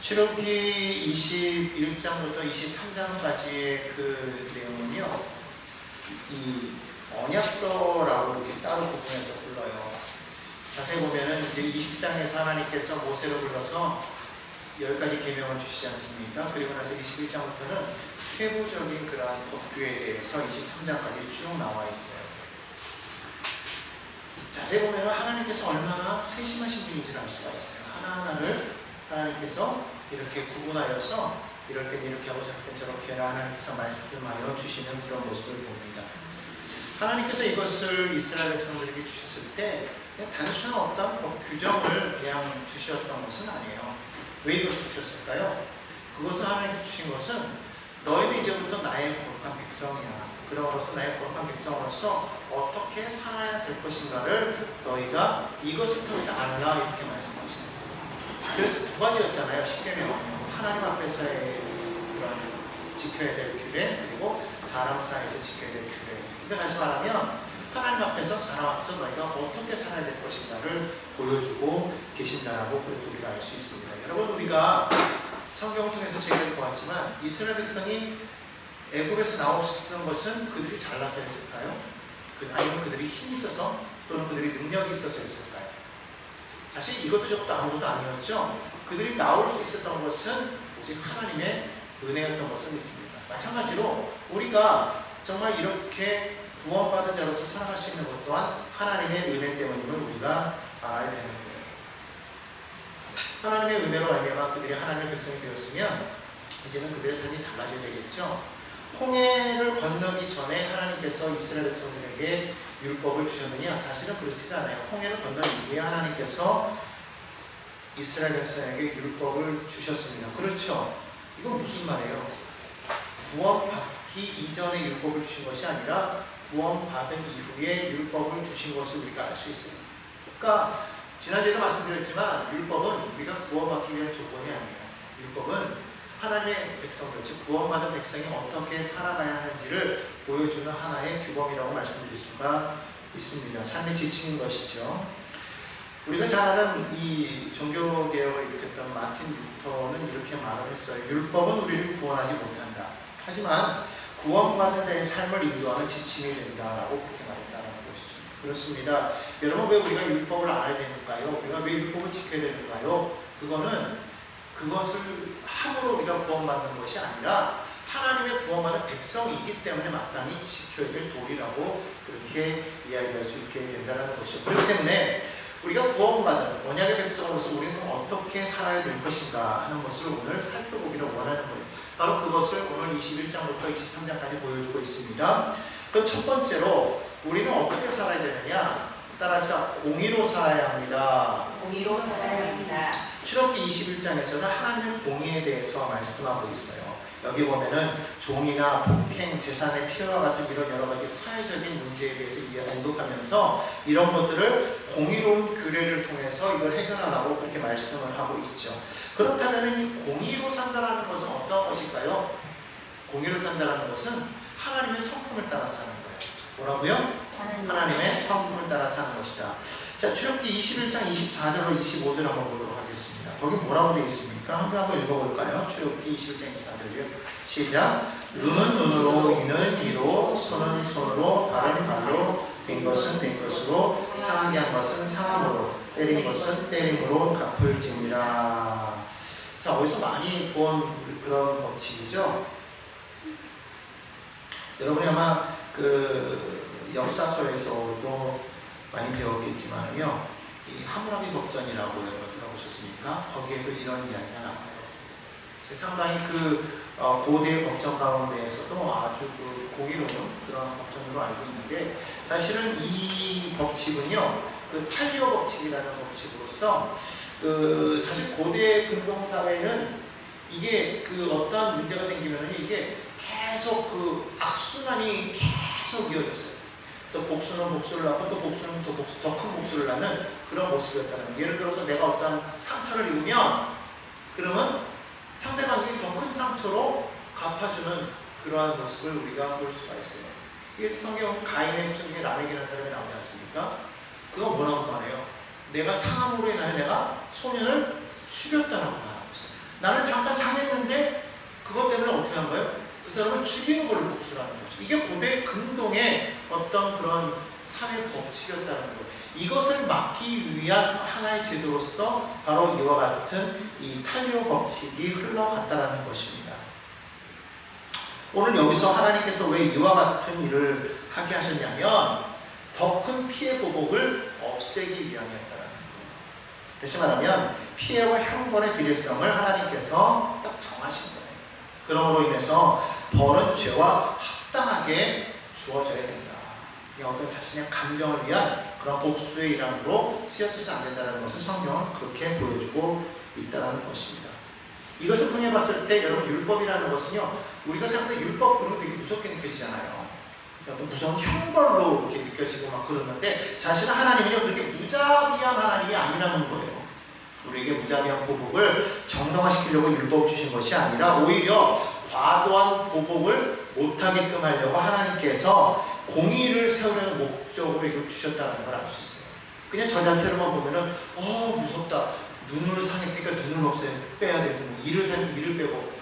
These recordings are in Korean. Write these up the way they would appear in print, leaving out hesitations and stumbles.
출애굽기 21장부터 23장까지의 그 내용은요, 이 언약서라고 이렇게 따로 구분해서 불러요. 자세히 보면은 이제 20장에서 하나님께서 모세를 불러서 10가지 계명을 주시지 않습니까? 그리고 나서 21장부터는 세부적인 그러한 법규에 대해서 23장까지 쭉 나와 있어요. 자세히 보면 하나님께서 얼마나 세심하신 분인지를 알 수가 있어요. 하나하나를 하나님께서 이렇게 구분하여서 이럴 땐 이렇게 하고 저럴 땐 저렇게 하나님께서 말씀하여 주시는 그런 모습을 봅니다. 하나님께서 이것을 이스라엘 백성들에게 주셨을 때 그냥 단순한 어떤 규정을 그냥 주셨던 것은 아니에요. 왜 이것을 주셨을까요? 그것을 하나님께서 주신 것은 너희는 이제부터 나의 거룩한 백성이야. 그러므로서 나의 거룩한 백성으로서 어떻게 살아야 될 것인가를 너희가 이것을 통해서 알라, 이렇게 말씀하십니다. 그래서 두 가지였잖아요. 십계명, 하나님 앞에서의 그런 지켜야 될 규례, 그리고 사람 사이에서 지켜야 될 규례. 그러니까 다시 말하면 하나님 앞에서 사람 앞에서 너희가 어떻게 살아야 될 것인가를 보여주고 계신다라고 그렇게 우리가 알 수 있습니다. 여러분, 우리가 성경을 통해서 제기를 보았지만 이스라엘 백성이 애굽에서 나올 수 있었던 것은 그들이 잘나서였을까요? 아니면 그들이 힘이 있어서 또는 그들이 능력이 있어서였을까요? 사실 이것도 저것도 아무것도 아니었죠. 그들이 나올 수 있었던 것은 오직 하나님의 은혜였던 것을 믿습니다. 마찬가지로 우리가 정말 이렇게 구원받은 자로서 살아갈 수 있는 것 또한 하나님의 은혜 때문임을 우리가 알아야 되는 거예요. 하나님의 은혜로 말미암아 그들이 하나님의 백성이 되었으면 이제는 그들의 삶이 달라져야 되겠죠. 홍해를 건너기 전에 하나님께서 이스라엘 백성들에게 율법을 주셨느냐? 사실은 그렇지가 않아요. 홍해를 건넌 이후에 하나님께서 이스라엘 백성에게 율법을 주셨습니다. 그렇죠? 이건 무슨 말이에요? 구원받기 이전에 율법을 주신 것이 아니라 구원받은 이후에 율법을 주신 것을 우리가 알 수 있어요. 그러니까 지난주에도 말씀드렸지만 율법은 우리가 구원받기 위한 조건이 아니에요. 율법은 하나님의 백성들, 즉 구원받은 백성이 어떻게 살아가야 하는지를 보여주는 하나의 규범이라고 말씀드릴 수가 있습니다. 삶의 지침인 것이죠. 우리가 잘 아는 이 종교개혁을 일으켰던 마틴 루터는 이렇게 말을 했어요. 율법은 우리를 구원하지 못한다. 하지만 구원받은 자의 삶을 인도하는 지침이 된다라고 그렇게 말했다는 것이죠. 그렇습니다. 여러분, 왜 우리가 율법을 알아야 되는가요? 우리가 왜 율법을 지켜야 되는가요? 그것을 함으로 우리가 구원받는 것이 아니라 하나님의 구원받은 백성이기 때문에 마땅히 지켜야 될 도리라고 그렇게 이야기할 수 있게 된다는 것이죠. 그렇기 때문에 우리가 구원받은 언약의 백성으로서 우리는 어떻게 살아야 될 것인가 하는 것을 오늘 살펴보기를 원하는 거예요. 바로 그것을 오늘 21장부터 23장까지 보여주고 있습니다. 그럼 첫 번째로 우리는 어떻게 살아야 되느냐? 따라서 공의로 살아야 합니다. 공의로 살아야 합니다. 출애굽기 21장에서는 하나님의 공의에 대해서 말씀하고 있어요. 여기 보면은 종이나 폭행, 재산의 피해와 같은 이런 여러 가지 사회적인 문제에 대해서 언급하면서 이런 것들을 공의로운 규례를 통해서 이걸 해결하라고 그렇게 말씀을 하고 있죠. 그렇다면 이 공의로 산다는 것은 어떤 것일까요? 공의로 산다는 것은 하나님의 성품을 따라 사는 거예요. 뭐라고요? 하나님의 성품을 따라 사는 것이다. 자, 출애굽기 21장 24절로 25절 한번 보도록 하겠습니다. 거기 뭐라고 되어 있습니까? 한번 읽어볼까요? 출애굽기 21장 24절이요. 시작. 눈은 눈으로, 이는 이로, 손은 손으로, 발은 발로, 된 것은 된 것으로, 상하게 한 것은 상함으로, 때린 것은 때림으로 갚을지니라. 자, 어디서 많이 본 그런 법칙이죠? 여러분이 아마 역사서에서도 많이 배웠겠지만요, 이 하무라비 법전이라고 여러분 들어보셨습니까? 거기에도 이런 이야기가 나와요. 상당히 고대 법전 가운데에서도 아주 공의로운 그런 법전으로 알고 있는데, 사실은 이 법칙은요, 탈리오 법칙이라는 법칙으로서 사실 고대 근동사회는 이게 어떠한 문제가 생기면은 이게 계속 악순환이 계속 이어졌어요. 그래서 복수는 복수를 낳고 또 복수는 더 큰 복수를 낳는 그런 모습이었다는 거예요. 예를 들어서 내가 어떤 상처를 입으면 그러면 상대방이 더 큰 상처로 갚아주는 그러한 모습을 우리가 볼 수가 있어요. 이게 성경 가인의 후손 중에 라멕이라는 사람이 나오지 않습니까? 그건 뭐라고 말해요? 내가 상함으로 인하여 내가 소년을 죽였다라고 말하고 있어요. 나는 그것 때문에 어떻게 한 거예요? 그 사람을 죽이는 걸로 복수를 하는 거죠. 이게 고대 근동의 어떤 그런 사회 법칙이었다는 거예요. 이것을 막기 위한 하나의 제도로서 바로 이와 같은 이 탈리오 법칙이 흘러갔다는 것입니다. 오늘 여기서 하나님께서 왜 이와 같은 일을 하게 하셨냐면 더 큰 피해 보복을 없애기 위함이었다는 거예요. 다시 말하면 피해와 형벌의 비례성을 하나님께서 딱 정하신 거예요. 그러므로 인해서 벌은 죄와 합당하게 주어져야 된다. 어떤 자신의 감정을 위한 그런 복수의 일환으로 쓰여져서 안 된다는 것을 성경은 그렇게 보여주고 있다는 것입니다. 이것을 통해 봤을 때 여러분 율법이라는 것은요, 우리가 생각하는 율법 그러면 되게 무섭게 느껴지잖아요. 어떤 무서운 형벌로 이렇게 느껴지고 막 그러는데 사실은 하나님은요 그렇게 무자비한 하나님이 아니라는 거예요. 우리에게 무자비한 보복을 정당화시키려고 율법을 주신 것이 아니라 오히려 과도한 보복을 못하게끔 하려고 하나님께서 공의를 세우려는 목적으로 이걸 주셨다는 걸 알 수 있어요. 그냥 저 자체로만 보면은 무섭다. 눈을 상했으니까 눈을 빼야 되고, 뭐 이를 상했으면 이를 빼고,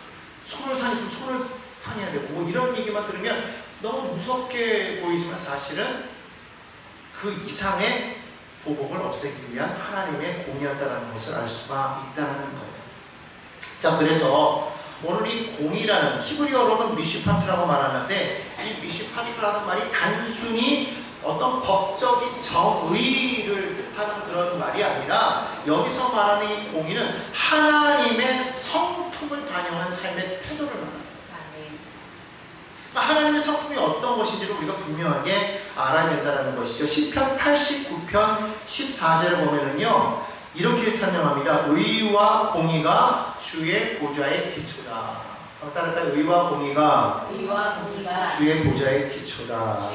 손을 상했으면 손을 상해야 되고, 뭐 이런 얘기만 들으면 너무 무섭게 보이지만 사실은 그 이상의 보복을 없애기 위한 하나님의 공의였다는 것을 알 수가 있다는 거예요. 자, 그래서 오늘 이 공의라는 히브리어로는 미슈파트라고 말하는데 이 미슈파트라는 말이 단순히 어떤 법적인 정의를 뜻하는 그런 말이 아니라 여기서 말하는 이 공의는 하나님의 성품을 반영한 삶의 태도를 말합니다. 그러니까 하나님의 성품이 어떤 것인지를 우리가 분명하게 알아야 된다는 것이죠. 시편 89편 14절을 보면은요 이렇게 설명합니다. 의와 공의가 주의 보좌의 기초다. 따라서 의와 공의가 주의 보좌의 기초다.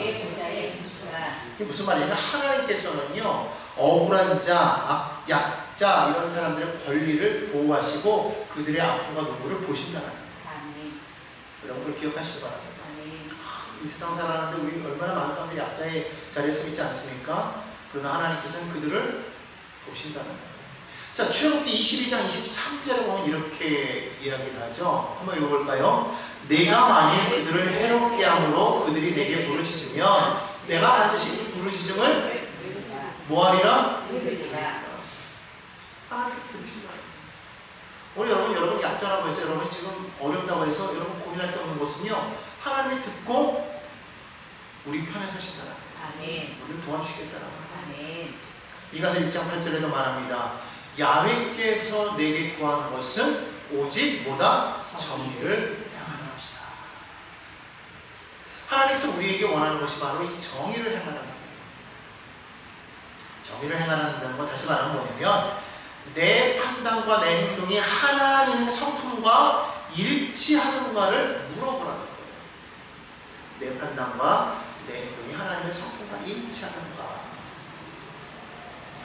이게 무슨 말이냐면 하나님께서는요 억울한 자, 약자 이런 사람들의 권리를 보호하시고 그들의 아픔과 눈물을 보신다는 거예요. 여러분 그걸 기억하시기 바랍니다. 이 세상 살아가는데 우리 얼마나 많은 사람들이 약자의 자리에 서 있지 않습니까? 그러나 하나님께서는 그들을 보신다는 거예요. 자, 출애굽기 22장 23절에 보면 이렇게 이야기를 하죠. 한번 읽어볼까요? 내가 만일 그들을 해롭게 함으로 그들이 내게 부르짖으면 내가 반드시 그 부르짖음을 뭐하리라? 하나님께서 들으신다. 오늘 여러분 약자라고 해서 여러분 지금 어렵다고 해서 여러분 고민할 게 없는 것은요 하나님이 듣고 우리 편에 서신다는 거예요. 우리를 도와주시겠다는 거예요. 이가서 6장 8절에도 말합니다. 야훼께서 내게 구하는 것은 오직 뭐다? 정의를 행하는 것이다. 하나님께서 우리에게 원하는 것이 바로 이 정의를 행하는 거예요. 정의를 행하는 건 다시 말하면 뭐냐면 내 판단과 내 행동이 하나님의 성품과 일치하는가를 물어보라는 거예요. 내 판단과 내 행동이 하나님의 성품과 일치하는가.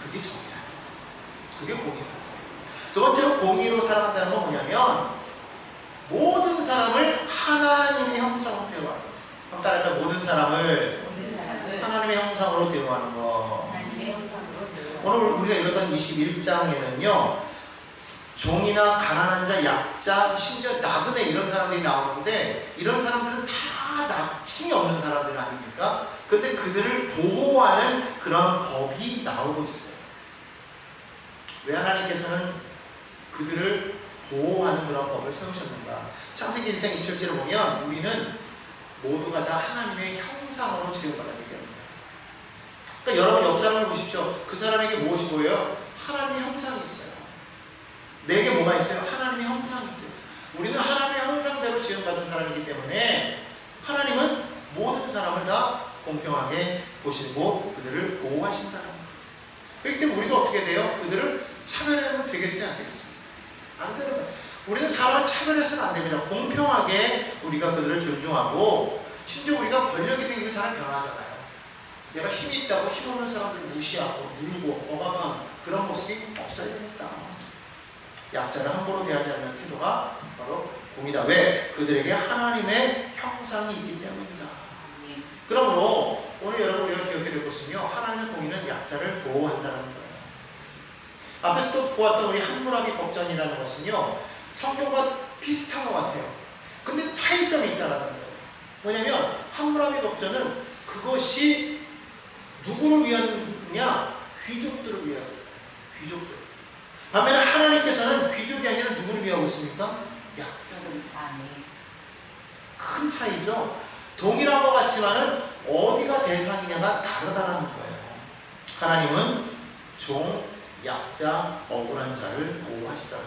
그게 정의라는 거예요. 그게 공의라는 거예요. 두 번째로 공의로 살아간다는 건 뭐냐면 모든 사람을 하나님의 형상으로 대우하는 거예요. 따라서 모든 사람을 하나님의 형상으로 대우하는 거. 오늘 우리가 읽었던 21장에는요 종이나 가난한 자, 약자, 심지어 나그네 이런 사람들이 나오는데 이런 사람들은 다 힘이 없는 사람들 아닙니까? 근데 그들을 보호하는 그런 법이 나오고 있어요. 왜 하나님께서는 그들을 보호하는 그런 법을 세우셨는가? 창세기 1장 27절을 보면 우리는 모두가 다 하나님의 형상으로 지음받았기 때문에. 그러니까 여러분 옆 사람을 보십시오. 그 사람에게 무엇이 보여요? 하나님의 형상이 있어요. 내게 뭐가 있어요? 하나님의 형상이 있어요. 우리는 하나님의 형상대로 지음받은 사람이기 때문에 하나님은 모든 사람을 다 공평하게 보시고 그들을 보호하신다는 거예요. 그렇기 때문에 우리도 어떻게 돼요? 그들을 차별하면 되겠어요? 안 되겠어요? 안 되는 거예요. 우리는 사람을 차별해서는 안 됩니다. 공평하게 우리가 그들을 존중하고 심지어 우리가 권력이 생기면 사람이 변하잖아요. 내가 힘이 있다고 힘없는 사람들을 무시하고 물고 억압하는 그런 모습이 없어야 되겠다. 약자를 함부로 대하지 않는 태도가 바로 공의다. 왜? 그들에게 하나님의 형상이 있기 때문이다. 그러므로 오늘 여러분 우리가 기억해 될 것은요 하나님의 공의는 약자를 보호한다는 거예요. 앞에서도 보았던 우리 함무라비 법전이라는 것은요 성경과 비슷한 것 같아요. 근데 차이점이 있다라는 거예요. 뭐냐면 함무라비 법전은 그것이 누구를 위하느냐? 귀족들을 위하고 귀족들. 반면에 하나님께서는 귀족이 아니라 누구를 위하고 있습니까? 약자들. 큰 차이죠. 동일한 것 같지만은 어디가 대상이냐가 다르다라는 거예요. 하나님은 종, 약자, 억울한 자를 보호하시더라.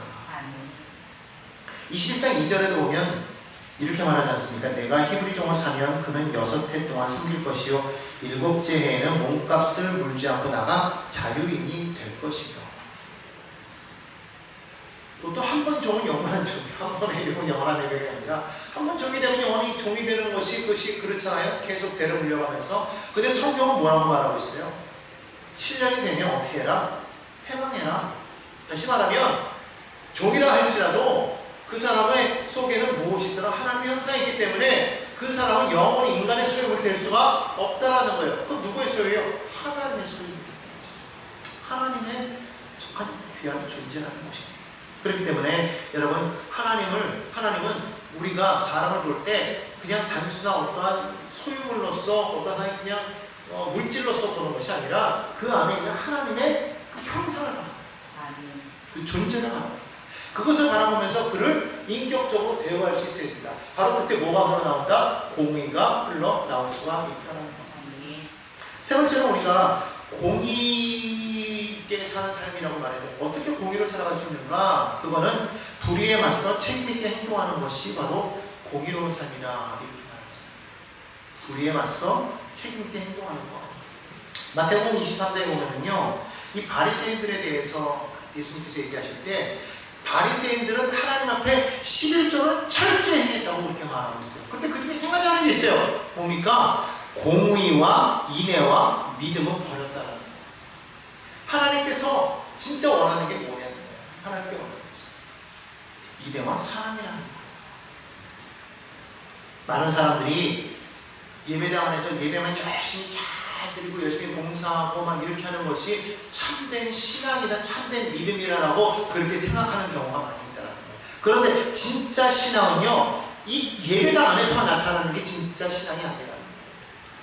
21장 2절에도 보면 이렇게 말하지 않습니까? 내가 히브리 종을 사면 그는 6해 동안 섬길 것이요 7째 해에는 몸값을 물지 않고 나가 자유인이 될 것이다. 또 한 번 종은 영원한 종이, 한 번의 종은 영원한 내경이 아니라 한 번 종이 되면 영원히 종이 되는 것이 그것이 그렇잖아요. 계속 대를 물려가면서. 근데 성경은 뭐라고 말하고 있어요? 7년이 되면 어떻게 해라? 해방해라. 다시 말하면 종이라 할지라도 그 사람의 속에는 무엇이 있더라? 하나님의 형상이 있기 때문에 그 사람은 영원히 인간의 소유물이 될 수가 없다라는 거예요. 그럼 누구의 소유예요? 하나님의 소유입니다. 하나님의 속한 귀한 존재라는 것입니다. 그렇기 때문에 여러분 하나님은 우리가 사람을 볼 때 그냥 단순한 어떠한 소유물로서 어떠한 그냥 물질로서 보는 것이 아니라 그 안에 있는 하나님의 그 형상을 바라봅니다. 그 존재를 바라봅니다. 그것을 바라보면서 그를 인격적으로 대우할 수 있어야 됩니다. 바로 그때 뭐가 흘러나온다? 공의가 흘러나올 수가 있다는 겁니다. 세 번째는 우리가 공의 있게 사는 삶이라고 말해요. 어떻게 공의를 살아갈 수 있는가? 그거는 불의에 맞서 책임있게 행동하는 것이 바로 공의로운 삶이다. 이렇게 말하고 있어요. 불의에 맞서 책임있게 행동하는 것. 마태복음 23장에 보면은요, 이 바리새인들에 대해서 예수님께서 얘기하실 때 바리새인들은 하나님 앞에 11조를 철저히 행했다고 그렇게 말하고 있어요. 그런데 그 중에 행하지 않은 게 있어요. 뭡니까? 공의와 인애와 믿음은 버렸다는 거예요. 하나님께서 진짜 원하는 게 뭐냐는 거예요. 하나님께 원하는 것은 인애와 사랑이라는 거예요. 많은 사람들이 예배당 안에서 예배만 열심히 잘 드리고 열심히 봉사하고 막 이렇게 하는 것이 참된 신앙이다, 참된 믿음이라고 그렇게 생각하는 경우가 많이 있다는 거예요. 그런데 진짜 신앙은요, 이 예배당 안에서만 나타나는 게 진짜 신앙이 아니라는 거예요.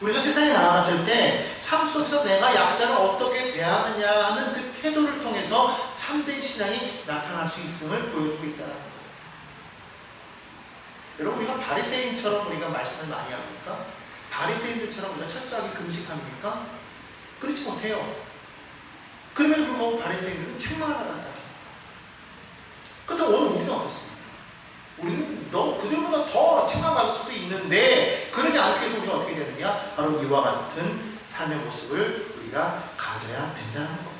우리가 세상에 나아갔을 때 삶 속에서 내가 약자를 어떻게 대하느냐 하는 그 태도를 통해서 참된 신앙이 나타날 수 있음을 보여주고 있다는 거예요. 여러분, 우리가 바리새인처럼 우리가 말씀을 많이 합니까? 바리새인들처럼 우리가 철저하게 금식합니까? 그렇지 못해요. 그럼에도 불구하고 바리새인들은 책망을 받았다. 그런데 오늘 우리는 어떻습니까? 우리는 그들보다 더 책망받을 수도 있는데 그러지 않기 위해서 우리가 어떻게 되느냐? 바로 이와 같은 삶의 모습을 우리가 가져야 된다는 겁니다.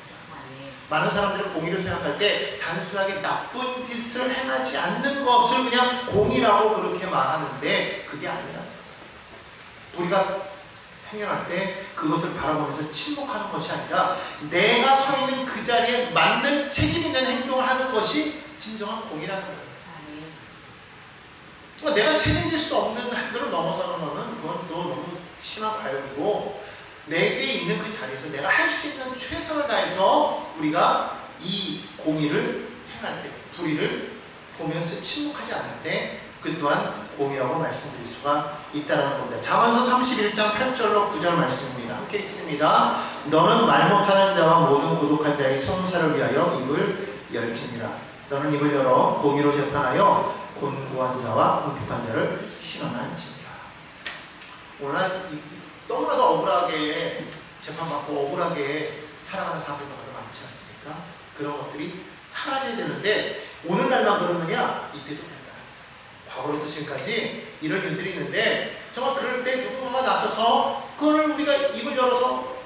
많은 사람들은 공의를 생각할 때 단순하게 나쁜 짓을 행하지 않는 것을 그냥 공의라고 그렇게 말하는데 그게 아니라 우리가 행동할 때 그것을 바라보면서 침묵하는 것이 아니라 내가 서 있는 그 자리에 맞는 책임 있는 행동을 하는 것이 진정한 공의라는 거예요. 그러니까 내가 책임질 수 없는 한도를 넘어서는 것은 그건 또 너무 심한 과욕이고 내게 있는 그 자리에서 내가 할 수 있는 최선을 다해서 우리가 이 공의를 행할 때 불의를 보면서 침묵하지 않을 때 그 또한 공의라고 말씀드릴 수가 있다는 겁니다. 잠언서 31장 8절로 9절 말씀입니다. 함께 읽습니다. 너는 말 못하는 자와 모든 고독한 자의 성사를 위하여 입을 열지니라. 너는 입을 열어 공의로 재판하여 곤고한 자와 궁핍한 자를 신원할지니라. 오늘날 너무나도 억울하게 재판받고 억울하게 살아가는 사람들이 많지 않습니까? 그런 것들이 사라져야 되는데 오늘날만 그러느냐? 이때도 그랬다. 과거로부터 지금까지 이런 일들이 있는데 정말 그럴 때 누군가가 나서서 그걸 우리가 입을 열어서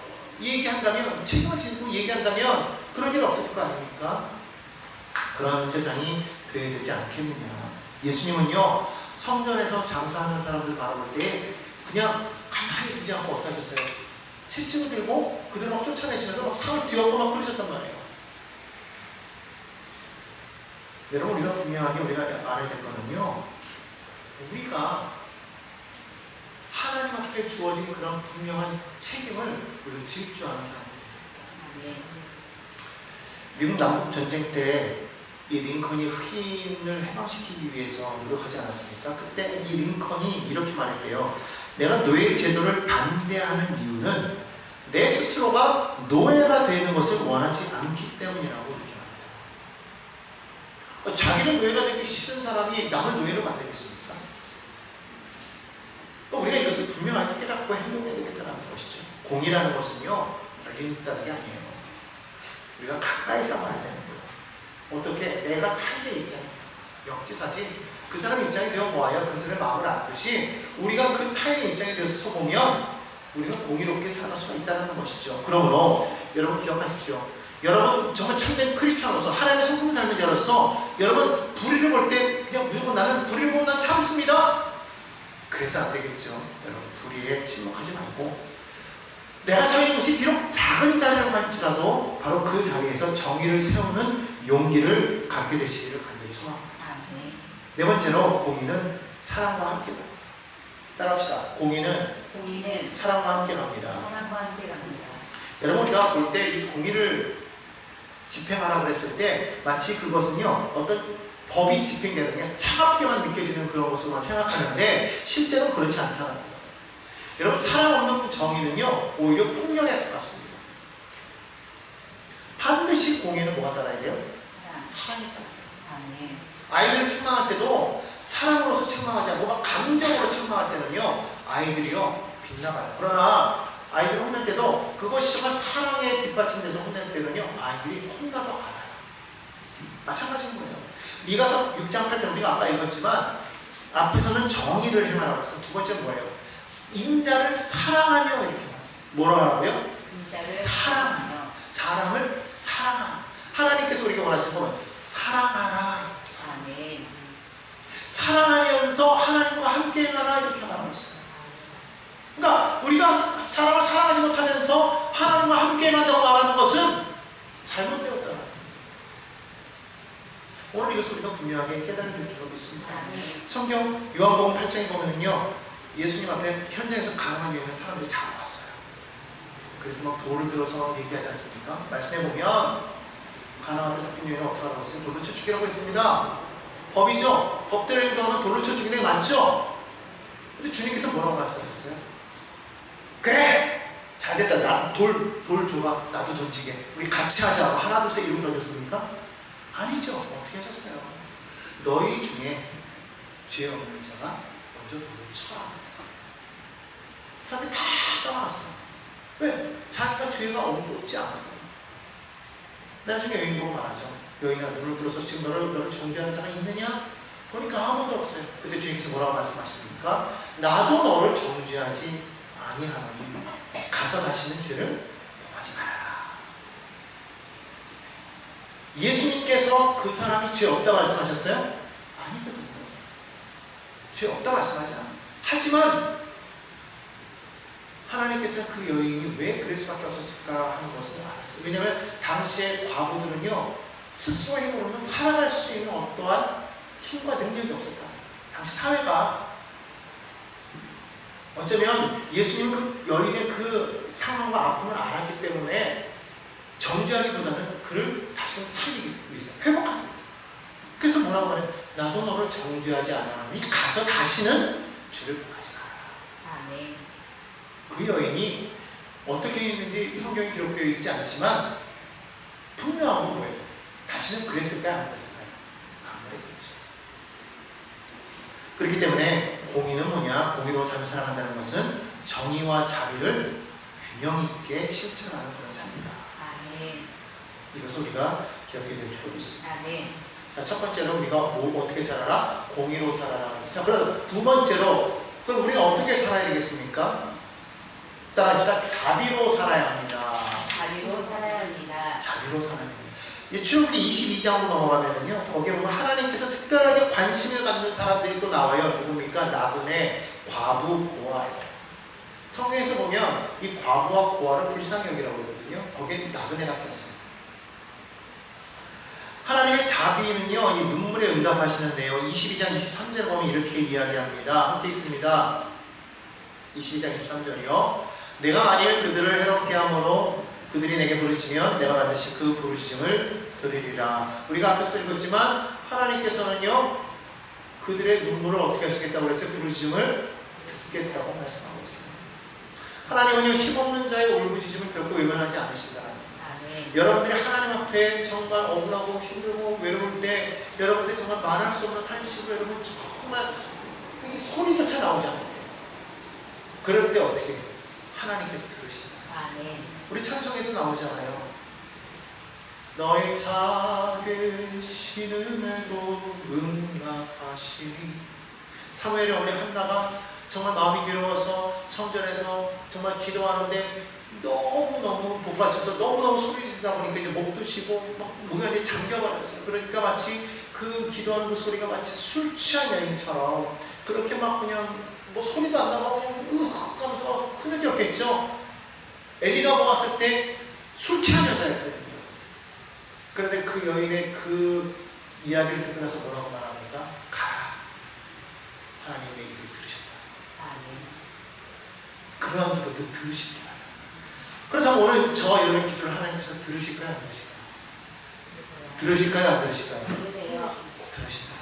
얘기한다면 책임을 지고 얘기한다면 그런 일 없어질 거 아닙니까? 그런 세상이 되어야 되지 않겠느냐. 예수님은요 성전에서 장사하는 사람들 바라볼 때 그냥 가만히 두지 않고 어떻게 하셨어요? 채찍을 들고 그들을 막 쫓아내시면서 막 상을 뒤엎고 막 그러셨단 말이에요. 여러분, 우리가 분명하게 우리가 알아야 될 거는요, 우리가 하나님 앞에 주어진 그런 분명한 책임을 우리가 질주하는 사람들이 됩니다. 미국 남북 전쟁 때 이 링컨이 흑인을 해방시키기 위해서 노력하지 않았습니까? 그때 이 링컨이 이렇게 말했대요. 내가 노예 제도를 반대하는 이유는 내 스스로가 노예가 되는 것을 원하지 않기 때문이라고 이렇게 말했대요. 자기는 노예가 되기 싫은 사람이 남을 노예로 만들겠습니까? 우리가 이것을 분명하게 깨닫고 행동해야 되겠다는 것이죠. 공이라는 것은요, 멀리있다는 게 아니에요. 우리가 가까이 싸워야 되는 거예요. 어떻게? 내가 타인의 입장이에요. 역지사지. 그 사람 입장이 되어 보아야 그 사람의 마음을 알듯이 우리가 그 타인의 입장이 되어서 서보면 우리는 공의롭게 살아갈 수가 있다는 것이죠. 그러므로 여러분 기억하십시오. 여러분 정말 참된 크리스찬으로서 하나님의 성품을 닮은 자로서 여러분 불의를 볼 때 그냥 무조건 나는 불의를 보면 난 참습니다. 그래서 안 되겠죠. 여러분 불의에 침묵하지 말고 내가 처한 것이 비록 작은 자리라고 할지라도 바로 그 자리에서 정의를 세우는 용기를 갖게 되시기를 간절히 소망합니다. 네 번째로 공의는 사랑과 함께 갑니다. 따라합시다. 공의는 사랑과 함께 갑니다. 여러분 우리가 볼 때 이 공의를 집행하라고 그랬을 때 마치 그것은요 어떤 법이 집행되는 게 차갑게만 느껴지는 그런 것으로만 생각하는데 실제로 그렇지 않다는 거예요. 여러분 사랑 없는 정의는요 오히려 폭력에 가깝습니다. 반드시 공의는 뭐가 따라야 돼요? 사랑이 따라야 돼요. 아이들을 책망할 때도 사랑으로서 책망하지 않고 막 감정으로 책망할 때는요 아이들이요 빗나가요. 그러나 아이들을 혼낼 때도 그것이 정말 사랑에 뒷받침돼서 혼낼 때는요 아이들이 혼나도 알아요. 마찬가지인 거예요. 미가서 6장 8절 우리가 아까 읽었지만 앞에서는 정의를 행하라고 했어요. 두 번째는 뭐예요? 인자를 사랑하며 이렇게 말했어요. 뭐라고 하라고요? 사랑하며. 사랑을 사랑하라. 하나님께서 우리가 원하시는 건 사랑하라. 사랑하면서 하나님과 함께 행하라 이렇게 말하고 있어요. 그러니까 우리가 사랑을 사랑하지 못하면서 하나님과 함께 행한다고 말하는 것은 잘못되었다. 오늘 이것을 우리가 분명하게 깨달아야 될 줄로 믿습니다. 성경 요한복음 8장에 보면요 예수님 앞에 현장에서 강한 여인을 사람들이 잡아왔어요. 그래서 막 돌을 들어서 얘기하지 않습니까? 말씀해 보면 가나안에 섞인 여인은 어떻게 하라고 했어요? 돌로 쳐 죽이라고 했습니다. 법이죠. 법대로 행동하면 돌로 쳐 죽이는 게 맞죠? 근데 주님께서 뭐라고 말씀하셨어요? 그래! 잘됐다. 돌 줘봐. 나도 던지게. 우리 같이 하자고 하나 둘 셋 이름 던졌습니까? 아니죠. 어떻게 하셨어요? 너희 중에 죄 없는 자가 먼저 돌로 쳐라 그랬어요. 사람들이 다 떠나갔어요. 왜? 자기가 죄가 없지 않거든요. 나중에 여인 보고 말하죠. 여인아 눈을 들어서 지금 너를 정죄하는 자가 있느냐? 보니까 아무도 없어요. 그때 주님께서 뭐라고 말씀하십니까? 나도 너를 정죄하지 아니하노니 가서 다시는 죄를 범하지 말아라. 예수님께서 그 사람이 죄 없다 말씀하셨어요? 아니거든요. 죄 없다 말씀하지 않아요. 하지만 하나님께서는 그 여인이 왜 그럴 수밖에 없었을까 하는 것을 알았어요. 왜냐하면 당시의 과부들은요 스스로의 힘으로는 살아갈 수 있는 어떠한 힘과 능력이 없었다. 당시 사회가 어쩌면 예수님은 그 여인의 그 상황과 아픔을 알았기 때문에 정죄하기보다는 그를 다시 살리기 위해서 회복하기 위해서. 그래서 뭐라고 하냐? 나도 너를 정죄하지 않았으니 가서 다시는 죄를 범하지 마라. 아멘. 그 여인이 어떻게 했는지 성경에 기록되어 있지 않지만 분명한 건 뭐예요? 다시는 그랬을까요? 안 그랬을까요? 안 그랬겠죠. 그렇기 때문에 공의는 뭐냐? 공의로 삶을 살아간다는 것은 정의와 자비를 균형 있게 실천하는 그런 삶입니다. 아멘. 이것을 우리가 기억해야 될 줄로 믿습니다. 아멘. 자, 첫 번째로 우리가 어떻게 살아라? 공의로 살아라. 자, 그럼 두 번째로 그럼 우리가 어떻게 살아야 되겠습니까? 따라합시다. 자비로 살아야 합니다. 자비로 살아야 합니다. 자비로 살아야 합니다. 출애굽기 22장으로 넘어가면요 거기에 보면 하나님께서 특별하게 관심을 갖는 사람들이 또 나와요. 누굽니까? 나그네, 과부, 고아. 성경에서 보면 이 과부와 고아를 불쌍히 여기라고 그러거든요. 거기에 나그네가 꼈어요. 하나님의 자비는요 이 눈물에 응답하시는데요 22장 23절에 보면 이렇게 이야기합니다. 함께 읽습니다. 22장 23절이요 내가 만일 그들을 해롭게 함으로 그들이 내게 부르짖으면 내가 반드시 그 부르짖음을 드리리라. 우리가 앞에서 읽었지만 하나님께서는요 그들의 눈물을 어떻게 하시겠다고 그랬어요? 부르짖음을 듣겠다고 말씀하고 있습니다. 하나님은요 힘없는 자의 울부짖음을 결코 외면하지 않으신다. 여러분들이 하나님 앞에 정말 억울하고 힘들고 외로울 때 여러분들이 정말 말할 수 없는 탄식으로 여러분 정말 이 소리조차 나오지 않을 때 그럴 때 어떻게 해요? 하나님께서 들으신다. 우리 찬송에도 나오잖아요. 너의 작은 신음에도 응답하시니. 사무엘의 어머니 한나가 정말 마음이 괴로워서 성전에서 정말 기도하는데 너무너무 복받쳐서 너무너무 소리 지르다 보니까 이제 목도 쉬고 막 목이 완전히 잠겨버렸어요. 그러니까 마치 그 기도하는 그 소리가 마치 술 취한 여인처럼 그렇게 막 그냥 뭐 소리도 안 나고 그냥 하면서 흐느꼈겠죠. 엘리가 보았을 때 술 취한 여자였거든요. 그런데 그 여인의 그 이야기를 듣고 나서 뭐라고 말합니까? 가라. 하나님의 기도를 들으셨다. 그러한 기도도 들으신다. 그렇다면 오늘 저와 여러분의 기도를 하나님께서 들으실까요? 안 들으실까요? 들으실까요? 안 들으실까요? 들으신다.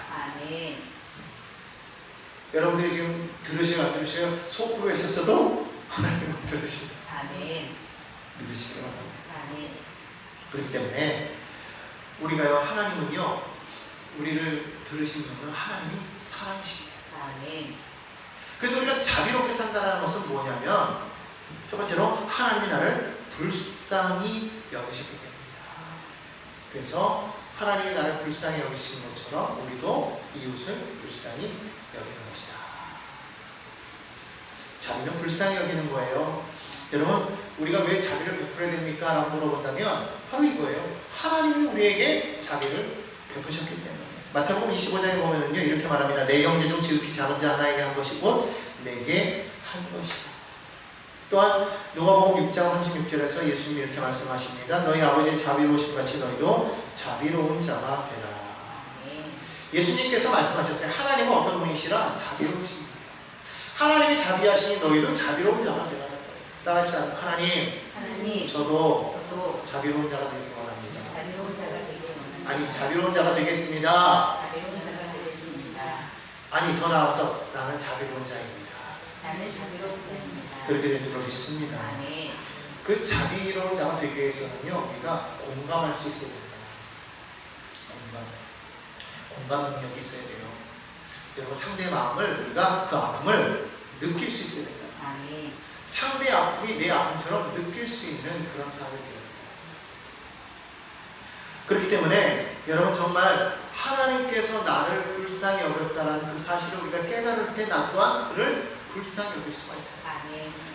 여러분들이 지금 들으시면 안 들으시면 속으로 했었어도 하나님은 들으신다. 믿으시기 바랍니다. 그렇기 때문에 우리가요 하나님은요 우리를 들으신 분은 하나님이 사랑이십니다. 그래서 우리가 자비롭게 산다는 것은 뭐냐면 첫 번째로 하나님이 나를 불쌍히 여기셨기 때문입니다. 그래서 하나님이 나를 불쌍히 여기신 것처럼 우리도 이웃을 불쌍히 여기는 것이다. 자비는 불쌍히 여기는 거예요. 여러분 우리가 왜 자비를 베풀어야 됩니까? 라고 물어본다면 바로 이거예요. 하나님이 우리에게 자비를 베푸셨기 때문에. 마태복음 25장에 보면은요 이렇게 말합니다. 내 형제 중 지극히 작은 자 하나에게 한 것이 곧 내게 한 것이다. 또한 누가복음 6장 36절에서 예수님이 이렇게 말씀하십니다. 너희 아버지의 자비로우심 같이 너희도 자비로운 자가 되라. 예수님께서 말씀하셨어요. 하나님은 어떤 분이시라? 자비로우신 분이에요. 하나님이 자비하시니 너희도 자비로운 자가 되라. 따라하지 않고 하나님 저도 자비로운 자가 되길 원합니다. 아니 자비로운 자가 되겠습니다. 아니 더 나아가서 나는 자비로운 자입니다. 그렇게 된 줄로 믿습니다. 그 자비로운 자가 되기 위해서는요 우리가 공감할 수 있어야 됩니다. 공감 능력이 있어야 돼요. 여러분 상대의 마음을 우리가 그 아픔을 느낄 수 있어야 된다. 상대의 아픔이 내 아픔처럼 느낄 수 있는 그런 사람이 되어야 됩니다. 그렇기 때문에 여러분 정말 하나님께서 나를 불쌍히 여겼다는 그 사실을 우리가 깨달을 때 나 또한 그를 불쌍히 여길 수가 있어요.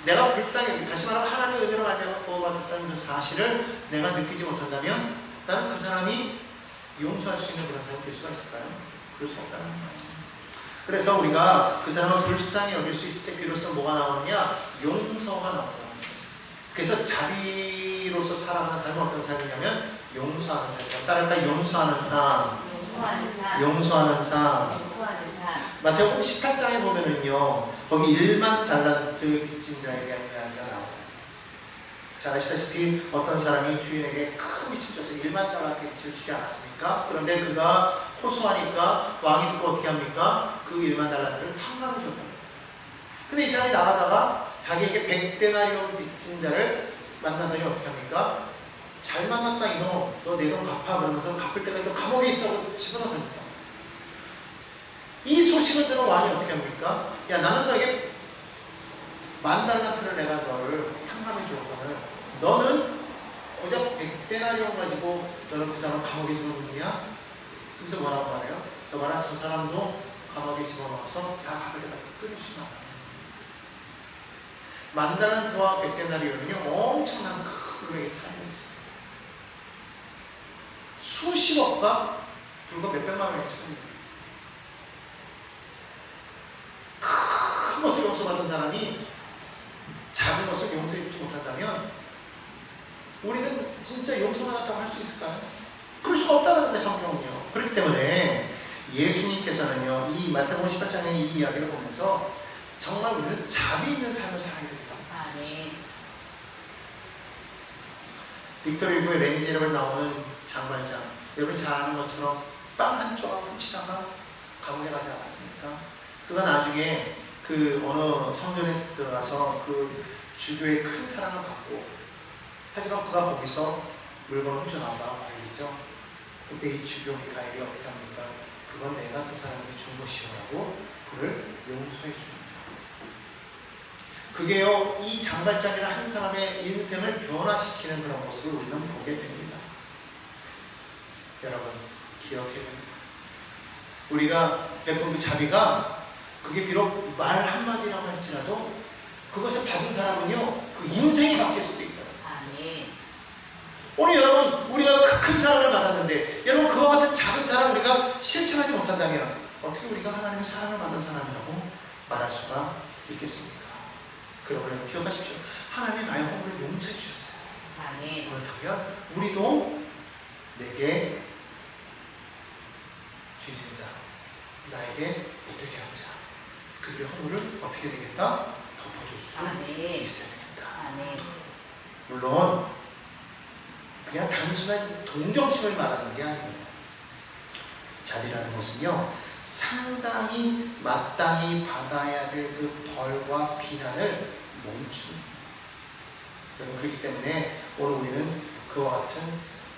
내가 불쌍히, 다시 말하면 하나님의 은혜로 말미암아 구원받았다는 그 사실을 내가 느끼지 못한다면 나는 그 사람이 용서할 수 있는 그런 사람이 될 수가 있을까요? 그럴 수 없다는 거예요. 그래서 우리가 그 사람을 불쌍히 여길 수 있을 때 비로소 뭐가 나오느냐? 용서가 나온다. 그래서 자비로서 살아가는 삶은 어떤 삶이냐면 용서하는 삶이다. 따라할까? 용서하는 삶. 마태복음 18장에 보면은요 거기 1만 달란트 빚진 자에게 이야기가 나와요. 잘 아시다시피 어떤 사람이 주인에게 큰 빚을 져서 1만 달란트 빚을 지지 않았습니까? 그런데 그가 호소하니까 왕이 듣고 어떻게 합니까? 그 1만 달란트를 탕감해 줬답니다. 근데 이 사람이 나가다가 자기에게 100데나리온 빚진 자를 만났더니 어떻게 합니까? 잘 만났다 이놈, 너 내 돈 갚아. 그러면서 갚을 때까지 또 감옥에 있어 집어넣어 던졌다. 이 소식을 들은 왕이 어떻게 합니까? 야 나는 너에게 10,000달란트를 내가 너를 탕감해 줬거든. 너는 고작 100데나리온 가지고 너는 그 사람 감옥에 집어넣느냐? 그래서 뭐라고 말해요? 너 봐라 저 사람도 감옥에 집어넣어서 다 갚을 때까지 끊어주지 마. 10,000달란트와 100데나리온은요 엄청난 큰 금액의 차이가 있습니다. 수십억과 불과 몇백만 원의 차이입니다. 큰 것을 용서받은 사람이 작은 것을 용서해주지 못한다면 우리는 진짜 용서받았다고 할 수 있을까요? 그럴 수가 없다는 거예요. 성경은요. 그렇기 때문에 예수님께서는요 이 마태복음 18장의 이 이야기를 보면서 정말 우리는 자비 있는 삶을 살아야 되겠다고 말씀하십니다. 빅토리 후보의 레니제르를 나오는 장관장 여러분이 잘 아는 것처럼 빵 한 조각 훔치다가 감옥에 가지 않았습니까? 그가 나중에 그 어느 성전에 들어가서 그 주교의 큰 사랑을 받고, 하지만 그가 거기서 물건을 훔쳐나오다가 걸리죠. 그때 이 주교 미카엘이 어떻게 합니까? 그건 내가 그 사람에게 준 것이오라고 그를 용서해 줍니다. 그게요, 이 장발장이라는 한 사람의 인생을 변화시키는 그런 모습을 우리는 보게 됩니다. 여러분, 기억해야 됩니다. 우리가 베푼 그 자비가 그게 비록 말 한마디라고 할지라도 그것을 받은 사람은요, 그 인생이 바뀔 수도 있다. 아멘. 오늘 여러분, 우리가 그 큰 사랑을 받았는데, 여러분 그와 같은 작은 사랑 우리가 실천하지 못한다면 어떻게 우리가 하나님의 사랑을 받은 사람이라고 말할 수가 있겠습니까? 그러므로 여러분 기억하십시오. 하나님이 나의 허물을 용서해 주셨어요. 아멘. 그렇다면 우리도 내게 죄진 자, 나에게 못되게 한 자, 그들의 허물을 어떻게 되겠다? 덮어줄 수 아멘. 있어야 되겠다. 아멘. 물론 그냥 단순한 동정심을 말하는 게 아니에요. 자비라는 것은요, 상당히 마땅히 받아야 될 그 벌과 비난을 멈춥니다. 여러분, 그렇기 때문에 오늘 우리는 그와 같은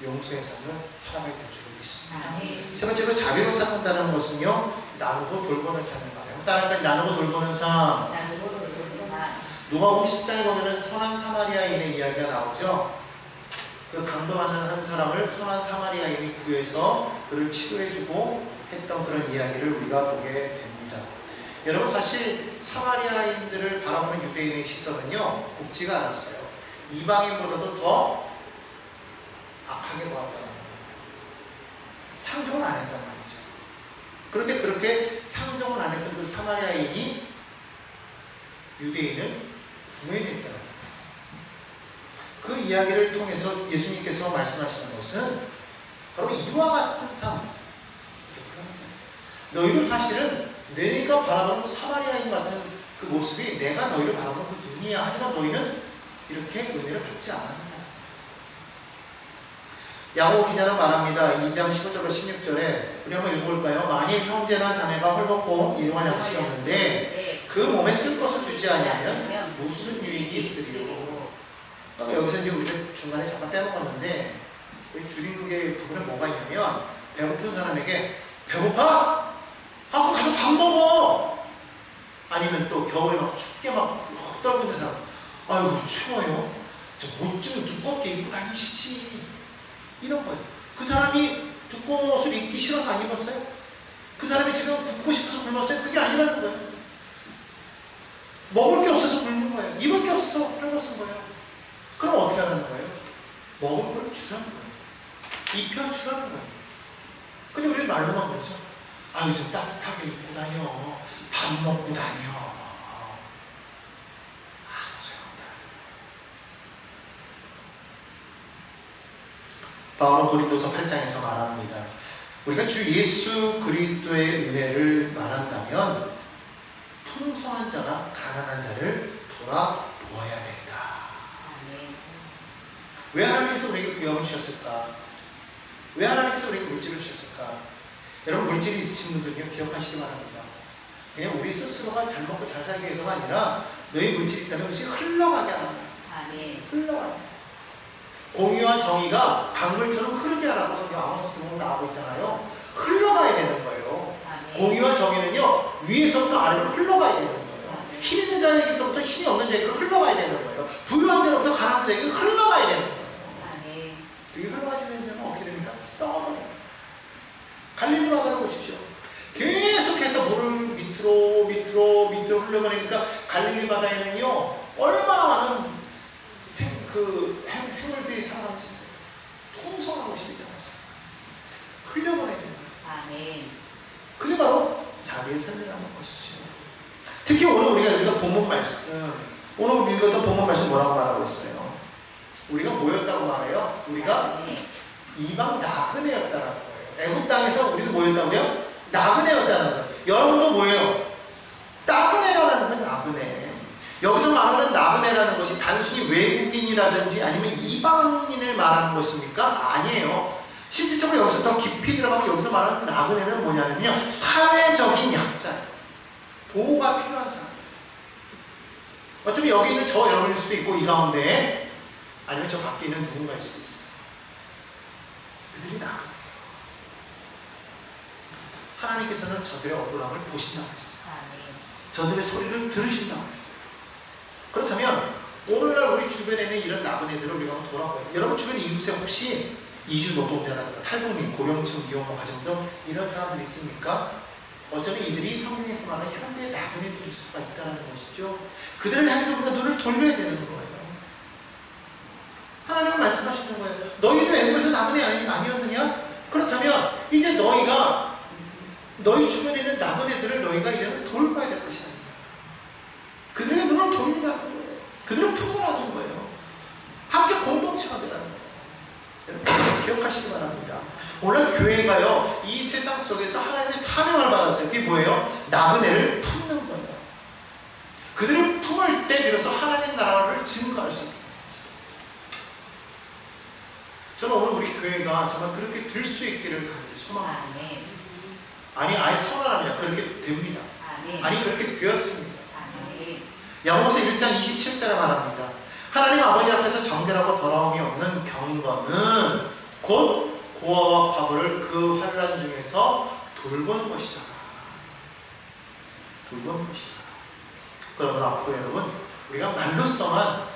용서의 삶을 살아가야 될 줄 믿습니다. 아멘. 세 번째로 자비로 산다는 것은요, 나누고 돌보는 삶을 말해요. 따라서 나누고 돌보는 삶. 나누고 돌보는 삶. 누가복음 10장에 보면은 선한 사마리아인의 이야기가 나오죠. 그 강도하는 한 사람을 선한 사마리아인이 구해서 그를 치료해주고 했던 그런 이야기를 우리가 보게 됩니다. 여러분, 사실 사마리아인들을 바라보는 유대인의 시선은요, 곱지가 않았어요. 이방인보다도 더 악하게 보았다는 거예요. 상종을 안 했단 말이죠. 그런데 그렇게 상종을 안 했던 그 사마리아인이 유대인을 구해냈다는 거예요. 그 이야기를 통해서 예수님께서 말씀하시는 것은 바로 이와 같은 삶, 너희도 사실은 내가 바라보는 사마리아인 같은 그 모습이 내가 너희를 바라보는 그 눈이야. 하지만 너희는 이렇게 은혜를 받지 않았다. 야고보 기자는 말합니다. 2장 15절과 16절에 우리 한번 읽어볼까요? 만일 형제나 자매가 헐벗고 일용할 양식이 없는데 그 몸에 쓸 것을 주지 아니하면 무슨 유익이 있으리요? 여기서 이제 우리가 중간에 잠깐 빼먹었는데, 줄이는 게 부분에 뭐가 있냐면, 배고픈 사람에게 배고파? 그럼 가서 밥 먹어! 아니면 또 겨울에 막 춥게 막 떨고 있는 사람, 아이고 추워요. 저 옷 좀 두껍게 입고 다니시지. 이런 거예요. 그 사람이 두꺼운 옷을 입기 싫어서 안 입었어요? 그 사람이 지금 굶고 싶어서 굶었어요? 그게 아니라는 거예요. 먹을 게 없어서 굶는 거예요. 입을 게 없어서 굶었은 거예요. 그럼 어떻게 하라는 거예요? 먹을 걸 주라는 거예요. 입혀주라는 거예요. 근데 우리는 말로만 그러죠. 아유, 좀 따뜻하게 입고 다녀. 밥 먹고 다녀. 아무 소용없다. 바울은 고린도서 8장에서 말합니다. 우리가 주 예수 그리스도의 은혜를 말한다면 풍성한 자가 가난한 자를 돌아보아야 된다. 왜 하나님께서 우리에게 부여함을 주셨을까? 왜 하나님께서 우리에게 물질을 주셨을까? 여러분, 물질이 있으신 분들은요, 기억하시기 바랍니다. 그냥 우리 스스로가 잘 먹고 잘 살기 위해서가 아니라 너희 물질이 있다면 그것이 흘러가게 하는 거예요. 흘러가게. 공의와 정의가 강물처럼 흐르게 하라고 성경 아모스 보면 나오고 있잖아요. 흘러가야 되는 거예요. 공의와 정의는요, 위에서부터 아래로 흘러가야 되는 거예요. 힘 있는 자에게서부터 힘이 없는 자에게로 흘러가야 되는 거예요. 부유한 자로부터 가난한 자에게로 흘러가야 되는 거예요. 그게 흘러가지 되면 어떻게 됩니까? 썩어버려요. 갈릴리 바다를 보십시오. 계속해서 물을 밑으로 흘려보내니까 갈릴리 바다에는요, 얼마나 많은 생물들이 살아남지. 통성한 곳이지 않았어요. 흘려보내야 됩니다. 그게 바로 자비의 삶이라는 것이죠. 특히 오늘 우리가 읽었던 본문 말씀, 오늘 읽었던 본문 말씀 뭐라고 말하고 있어요? 우리가 뭐였다고 말해요? 우리가 이방 나그네였다는 거예요. 애굽 땅에서 우리는 뭐였다고요? 나그네였다는 거예요. 여러분도 뭐예요? 나그네라는 거예요. 나그네. 여기서 말하는 나그네라는 것이 단순히 외국인이라든지 아니면 이방인을 말하는 것입니까? 아니에요. 실질적으로 여기서 더 깊이 들어가면 여기서 말하는 나그네는 뭐냐면요, 사회적인 약자예요. 보호가 필요한 사람. 어차피 여기 있는 저 여러분일 수도 있고 이 가운데, 아니면 저 밖에 있는 누군가일 수도 있어요. 그들이 나그네예요. 하나님께서는 저들의 억울함을 보신다고 했어요. 저들의 소리를 들으신다고 했어요. 그렇다면 오늘날 우리 주변에 있는 이런 나그네들을 우리가 한번 돌아봐요. 여러분 주변 이웃에 혹시 이주 노동자라든가 탈북민, 고령층, 미혼모 가정 등 이런 사람들이 있습니까? 어쩌면 이들이 성경에서 말하는 현대 나그네들일 수가 있다는 것이죠. 그들을 향해서 우리가 눈을 돌려야 되는 거예요. 하나님은 말씀하시는 거예요. 너희도 애굽에서 나그네 아니었느냐? 그렇다면 이제 너희가 너희 주변에 있는 나그네들을 너희가 이제는 돌봐야 될 것이 아니야. 그들의 눈을 돌리라는 거예요. 그들을 품으라는 거예요. 함께 공동체가 되라는 거예요. 여러분 기억하시기 바랍니다. 오늘 교회가요, 이 세상 속에서 하나님의 사명을 받았어요. 그게 뭐예요? 나그네를 품는 거예요. 그들을 품을 때 비로소 하나님 나라를 증거할 수 있다. 저는 오늘 우리 교회가 정말 그렇게 될 수 있기를 간절히 소망합니다. 아니, 아예 선언합니다. 그렇게 됩니다. 아니, 그렇게 되었습니다. 야고보서 1장 27절에 말합니다. 하나님 아버지 앞에서 정결하고 더러움이 없는 경건은 곧 고아와 과부를 그 환난 중에서 돌보는 것이다. 돌보는 것이다. 그러면 앞으로 여러분, 우리가 말로서만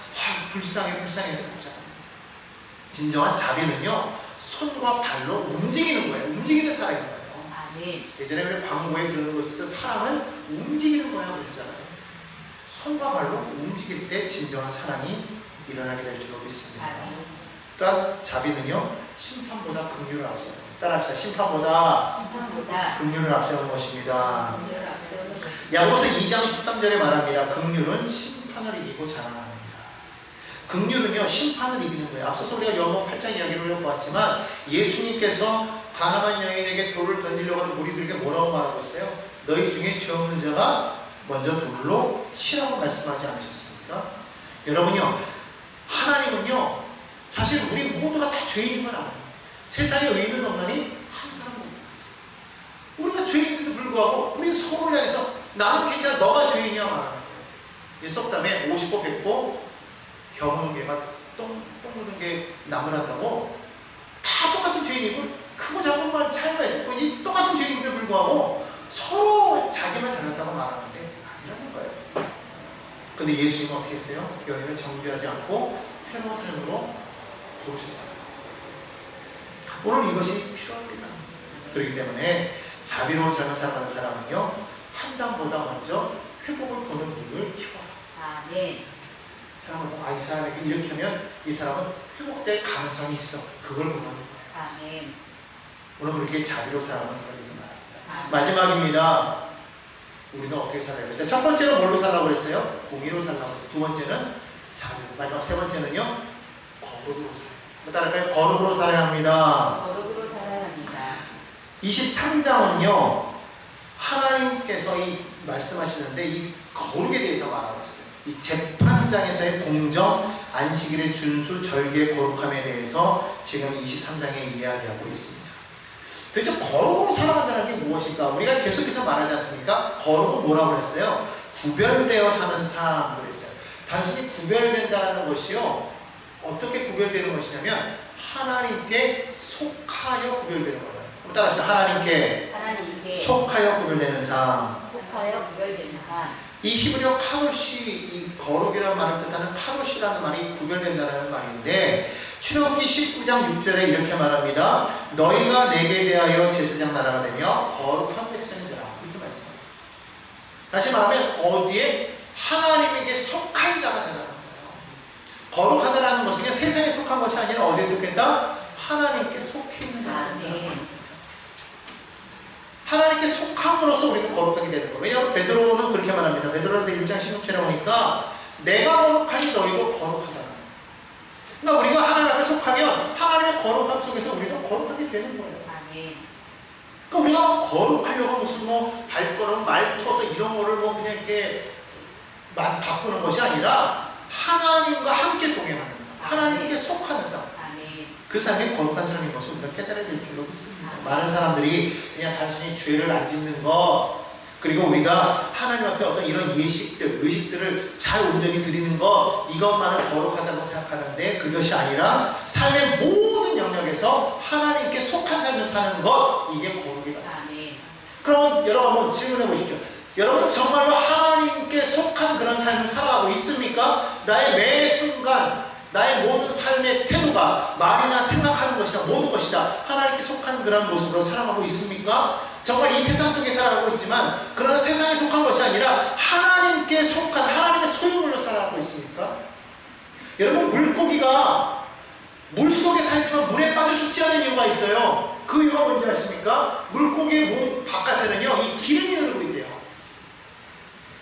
불쌍해서 보잖아요. 진정한 자비는요, 손과 발로 움직이는 거예요. 움직이는 사람인 거예요. 예전에 우리 광고에 그러는 것에서 사랑은 움직이는 거야 그랬잖아요. 손과 발로 움직일 때 진정한 사랑이 일어나게 될 줄 믿습니다. 또한 자비는요, 심판보다 긍휼을 앞세워요. 따라합시다. 심판보다 긍휼을 앞세우는 것입니다. 야고보서 2장 13절에 말합니다. 긍휼은 심판을 이기고 자랑합니다. 긍휼은요, 심판을 이기는 거예요. 앞서서 우리가 요한복음 8장 이야기를 보았지만 예수님께서 가늠한 여인에게 돌을 던지려고 하는 무리들에게 뭐라고 말하고 있어요? 너희 중에 죄 없는 자가 먼저 돌로 치라고 말씀하지 않으셨습니까? 여러분요, 하나님은요, 사실 우리 모두가 다 죄인인 걸 알아요. 세상에 의인은 없나니 한 사람도 없어요. 우리가 죄인인데도 불구하고 우리는 서로를 향해서 나는 괜찮아, 너가 죄인이야 말하는 거예요. 이 속담에 50보 100보 겨우 묻은 개가 똥 묻은 게 나무란다고 다 똑같은 죄인이고 크고 작은 말 차이가 있을 뿐이지 똑같은 죄인인데도 불구하고 서로 자기만 잘났다고 말하는데 아니라는 거예요. 근데 예수님은 어떻게 했어요? 여인을 정죄하지 않고 새로운 삶으로 부르셨다. 오늘 이것이 필요합니다. 그렇기 때문에 자비로운 삶을 살아가는 사람은요, 판단보다 먼저 회복을 보는 눈을 키워라. 사람은 이 사람에게 이렇게 하면 이 사람은 회복될 가능성이 있어. 그걸 보는 거예요. 오늘 그렇게 자비로 살아가는 걸 말합니다. 마지막입니다. 우리는 어떻게 살아야 되죠? 첫 번째는 뭘로 살라고 그랬어요? 공의로 살라고 했어요. 두 번째는 자비로. 마지막 세 번째는요, 거룩으로 살아요. 따라할까요? 거룩으로 살아야 합니다. 23장은요, 하나님께서 말씀하시는데 이 거룩에 대해서 말하고 있어요. 이 재판장에서의 공정, 안식일의 준수, 절기의 거룩함에 대해서 지금 23장에 이야기하고 있습니다. 도대체 거룩으로 살아간다는 게 무엇일까? 우리가 계속해서 말하지 않습니까? 거룩은 뭐라고 그랬어요? 구별되어 사는 삶 그랬어요. 단순히 구별된다는 것이요, 어떻게 구별되는 것이냐면 하나님께 속하여 구별되는 거예요. 따라서 하나님께 속하여 구별되는 삶. 이 히브리어 카도시, 이 거룩이라는 말을 뜻하는 카도시라는 말이 구별된다는 말인데, 출애굽기 19장 6절에 이렇게 말합니다. 너희가 내게 대하여 제사장 나라가 되며 거룩한 백성이 되라. 이렇게 말씀합니다. 다시 말하면 어디에? 하나님에게 속한 자가 되라는 거예요. 거룩하다라는 것은 그냥 세상에 속한 것이 아니라 어디에 속했다? 하나님께 속해 있는 자가 된다. 하나님께 속함으로써 우리는 거룩하게 되는 거예요. 왜냐하면 베드로는 그렇게 말합니다. 베드로서 1장 16절에 보니까 내가 거룩하니 너희도 거룩하다. 그러니까 우리가 하나님 앞에 속하면 하나님의 거룩함 속에서 우리도 거룩하게 되는 거예요. 그러니까 우리가 거룩하려고 무슨 발걸음, 말투 이런 거를 그냥 이렇게 바꾸는 것이 아니라 하나님과 함께 동행하는 삶, 하나님께 속하는 삶. 그 삶이 거룩한 삶인 것을 우리가 깨달아야 될 필요가 있습니다. 많은 사람들이 그냥 단순히 죄를 안 짓는 것, 그리고 우리가 하나님 앞에 어떤 이런 예식들, 의식들을 잘 온전히 드리는 것, 이것만을 거룩하다고 생각하는데 그것이 아니라 삶의 모든 영역에서 하나님께 속한 삶을 사는 것, 이게 거룩이다. 그럼 여러분 한번 질문해 보십시오. 여러분 정말로 하나님께 속한 그런 삶을 살아가고 있습니까? 나의 매 순간, 나의 모든 삶의 태도가 말이나 생각하는 것이다, 모든 것이다, 하나님께 속한 그런 모습으로 살아가고 있습니까? 정말 이 세상 속에 살아가고 있지만 그런 세상에 속한 것이 아니라 하나님께 속한 하나님의 소유물로 살아가고 있습니까? 여러분 물고기가 물속에 살지만 물에 빠져 죽지 않는 이유가 있어요. 그 이유가 뭔지 아십니까? 물고기의 몸 바깥에는요 이 기름이 흐르고 있대요.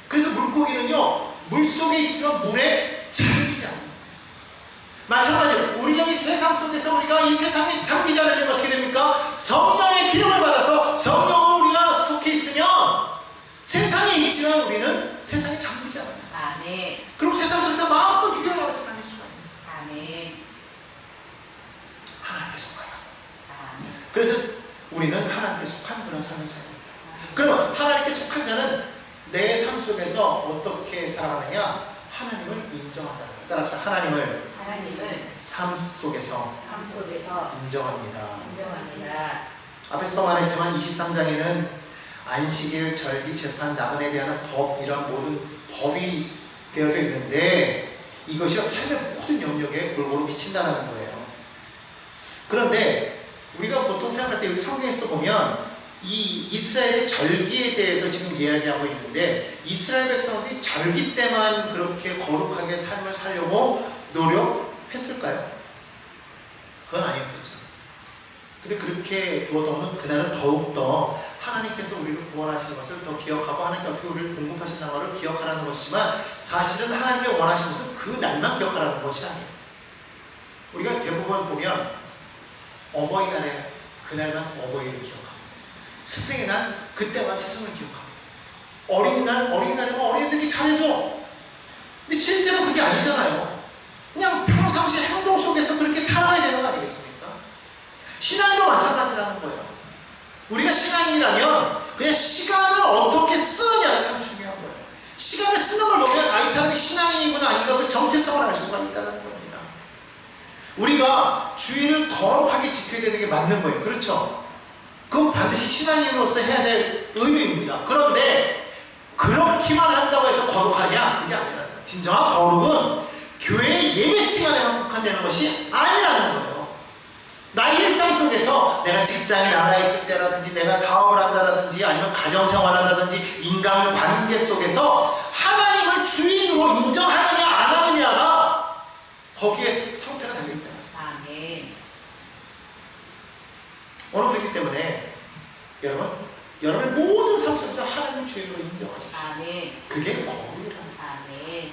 그래서 물고기는요 물속에 있지만 물에 잠기지 않아요. 마찬가지로 우리가 이 세상 속에서 우리가 이 세상에 잠기지 않으면 어떻게 됩니까? 성령의 기름을 받아서 성령으로 우리가 속해 있으면 세상에 있지만 우리는 세상에 잠기지 않아요. 아멘. 그리고 세상 속에서 마음껏 유전하면서 다닐 수가 있는. 아멘. 하나님께 속하다. 아멘. 그래서 우리는 하나님께 속한 그런 삶을 살아야 됩니다. 그러면 하나님께 속한 자는 내 삶 속에서 어떻게 살아가느냐? 하나님을 인정한다는 거예요. 따라서 하나님을 삶 속에서 인정합니다. 앞에서도 말했지만 23장에는 안식일, 절기, 재판, 나그네에 대한 법, 이런 모든 법이 되어져 있는데 이것이 삶의 모든 영역에 골고루 미친다는 거예요. 그런데 우리가 보통 생각할 때 여기 성경에서도 보면 이 이스라엘의 절기에 대해서 지금 이야기하고 있는데 이스라엘 백성들이 절기 때만 그렇게 거룩하게 삶을 살려고 노력했을까요? 그건 아니었겠죠. 근데 그렇게 두어두면 그날은 더욱더 하나님께서 우리를 구원하신 것을 더 기억하고 하나님께 어떻게 우리를 공급하신다는 것을 기억하라는 것이지만 사실은 하나님께 원하신 것은 그 날만 기억하라는 것이 아니에요. 우리가 대부분 보면 어버이날에 그날만 어버이를 기억하고 스승의 날 그때만 스승을 기억하고 어린이날 어린이날에만 어린이들이 잘해줘. 근데 실제로 그게 아니잖아요. 그냥 평상시 행동 속에서 그렇게 살아야 되는 거 아니겠습니까? 신앙도 마찬가지라는 거예요. 우리가 신앙이라면 그냥 시간을 어떻게 쓰느냐가 참 중요한 거예요. 시간을 쓰는 걸 보면 이 사람이 신앙인이구나 아닌가 그 정체성을 알 수가 있다는 겁니다. 우리가 주일을 거룩하게 지켜야 되는 게 맞는 거예요. 그렇죠? 그건 반드시 신앙인으로서 해야 될 의무입니다. 그런데 그렇게만 한다고 해서 거룩하냐? 그게 아니라는 거예요. 진정한 거룩은 교회 예배 시간에만 국한되는 것이 아니라는 거예요. 나의 일상 속에서 내가 직장에 나가 있을 때라든지 내가 사업을 한다라든지 아니면 가정생활을 한다든지 인간관계 속에서 하나님을 주인으로 인정하느냐 안 하느냐가 거기에 성패가 달려있다. 아멘. 오늘 그렇기 때문에 여러분의 모든 삶 속에서 하나님을 주인으로 인정하십시오. 아멘. 그게 거룩이라는 거예요. 아멘.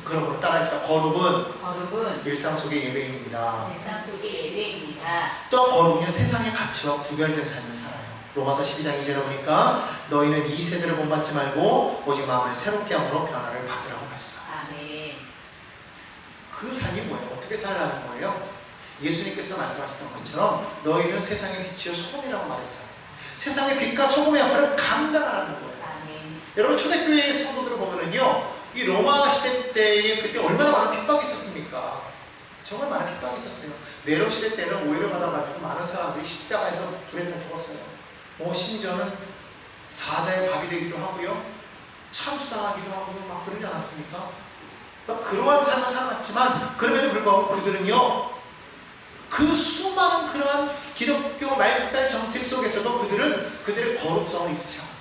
그러므로 따라합시다. 거룩은 일상 속의 예배입니다. 일상 속의 예배입니다. 또 거룩은 세상의 가치와 구별된 삶을 살아요. 로마서 12장 2절에 보니까 너희는 이 세대를 본받지 말고 오직 마음을 새롭게 함으로 변화를 받으라고 말씀하셨어요. 아멘. 그 삶이 뭐예요? 어떻게 살아가는 거예요? 예수님께서 말씀하셨던 것처럼 너희는 세상의 빛이요 소금이라고 말했잖아요. 세상의 빛과 소금의 역할을 감당하라는 거예요. 아멘. 여러분 초대교회 성도들을 보면은요 이 로마 시대 때에 그때 얼마나 많은 핍박이 있었습니까? 정말 많은 핍박이 있었어요. 네로 시대 때는 오해를 받아가지고 많은 사람들이 십자가에서 불에 다 죽었어요. 심지어는 사자의 밥이 되기도 하고요 참수당하기도 하고요 막 그러지 않았습니까? 막 그러한 삶을 살아갔지만 그럼에도 불구하고 그들은요 그 수많은 그러한 기독교 말살 정책 속에서도 그들은 그들의 거룩성을 잃지 않았다.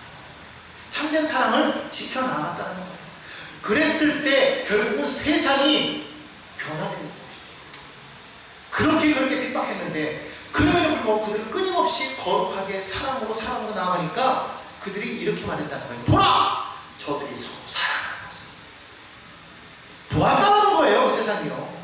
참된 사랑을 지켜나갔다는 거예요. 그랬을 때 결국은 세상이 변화되는 것이죠. 그렇게 핍박했는데 그럼에도 불구하고 그들은 끊임없이 거룩하게 사랑으로 나아가니까 그들이 이렇게 말했다는 거예요. 보라! 저들이 서로 사랑하는 것을 보았다는 거예요. 세상이요.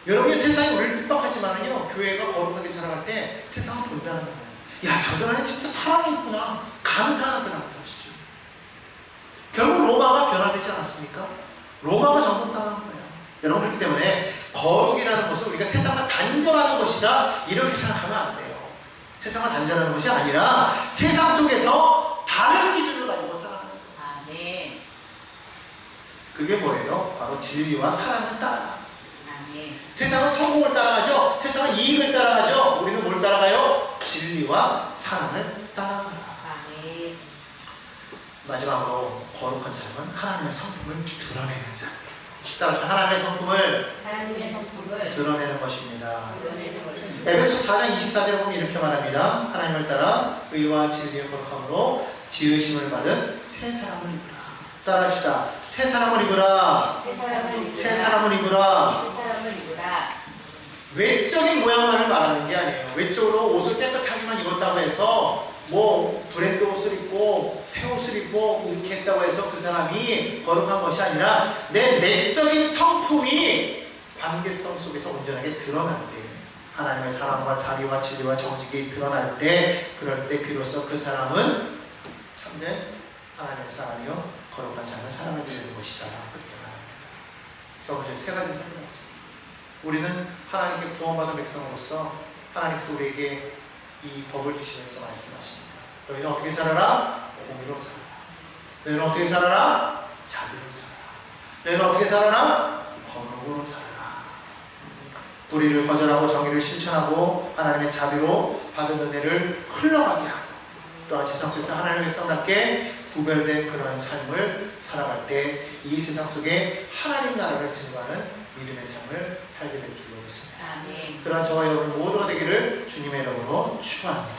여러분이 세상이 우리를 핍박하지만은요 교회가 거룩하게 살아갈 때 세상은 본다는 거예요. 야, 저들 안에 진짜 사랑이 있구나 감탄하더라는 것이죠. 결국 로마가 변화되지 않았습니까? 로마가 정복당한 거예요. 여러분 그렇기 때문에 거룩이라는 것은 우리가 세상과 단절하는 것이다 이렇게 생각하면 안 돼요. 세상과 단절하는 것이 아니라 세상 속에서 다른 기준을 가지고 살아가는 거예요. 아멘. 그게 뭐예요? 바로 진리와 사랑을 따라가는 거예요. 아멘. 세상은 성공을 따라가죠. 세상은 이익을 따라가죠. 우리는 뭘 따라가요? 진리와 사랑을 따라가요. 아멘. 마지막으로 거룩한 삶은 하나님의 성품을 드러내는 삶이에요. 따라서 하나님의 성품을 하나님의 성품을 드러내는 것입니다. 드러내는 것입니다. 에베소 4장 24절에 보면 이렇게 말합니다. 하나님을 따라 의와 진리의 거룩함으로 지으심을 받은 새 사람을 입으라. 따라합시다. 새 사람을 입으라. 새 사람을 입으라. 새 사람을 입으라. 새 사람을 입으라. 외적인 모양만을 말하는 게 아니에요. 외적으로 옷을 깨끗하게만 입었다고 해서 뭐 브랜드 옷을 입고 새 옷을 입고 이렇게 했다고 해서 그 사람이 거룩한 것이 아니라 내 내적인 성품이 관계성 속에서 온전하게 드러날 때, 하나님의 사랑과 자비와 진리와 정직이 드러날 때, 그럴 때 비로소 그 사람은 참된 하나님의 사람이요 거룩한 삶을 살아가게 되는 것이다. 그렇게 말합니다. 자, 오늘 세 가지 설명했습니다. 우리는 하나님께 구원받은 백성으로서 하나님께서 우리에게 이 법을 주시면서 말씀하십니다. 너희는 어떻게 살아라? 공의로 살아라. 너희는 어떻게 살아라? 자비로 살아라. 너희는 어떻게 살아라? 거룩으로 살아라. 불의를 거절하고 정의를 실천하고 하나님의 자비로 받은 은혜를 흘러가게 하고, 또한 세상 속에서 하나님의 백성답게 구별된 그러한 삶을 살아갈 때 이 세상 속에 하나님 나라를 증거하는 믿음의 삶을 살게 될 줄로 믿습니다. 아멘. 그러한 저와 여러분 모두가 되기를 주님의 이름으로 축원합니다.